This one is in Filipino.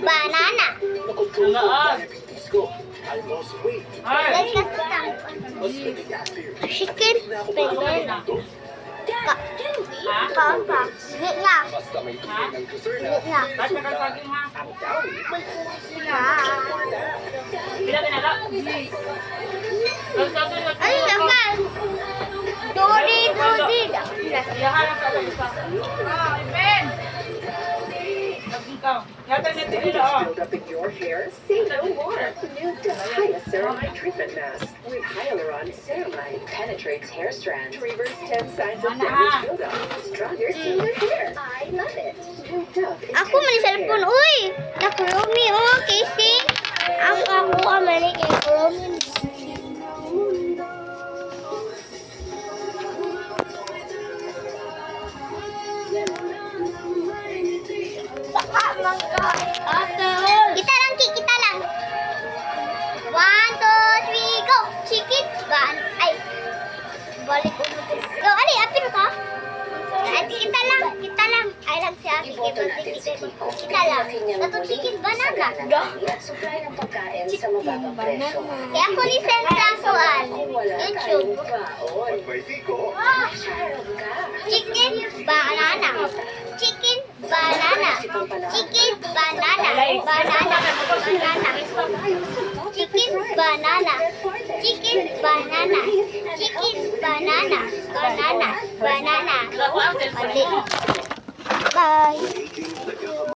banana. Ay! Chicken banana. Ha? Pa. Gitna. Gitna. Ba't nakalaging ha? Ah. Bila tinala? Ano naman? Dori. Iyahan ang sa isa. Ah, Ben! Ikaw. Yata na tinila, oh. Build up in your hair? Say no more. New Dahlia Ceramide Treatment Mask with Hyaluron Ceramide penetrates hair strands to reverse 10 signs of damage buildup. Stronger, smoother hair. I love it. New Dove Ako may cellphone. Uy! Nakulomi, oh, casing. Ang ako amali kay Kulomi. Kita lang. 1, 2, 3, go. Chicken ban. Ay. Balik ko. Go, ali, apin ka? Ay, kita lang. Ay, lang siya. Kita lang. Dato chicken banana. Go. Supply ng pagkain sa mababang presyo. Kaya ako ni Sensa Suan. YouTube. Chicken banana. Chicken banana. Chicken banana. Banana. Chicken banana. Chicken banana. Chicken banana. Banana. Banana. Bye.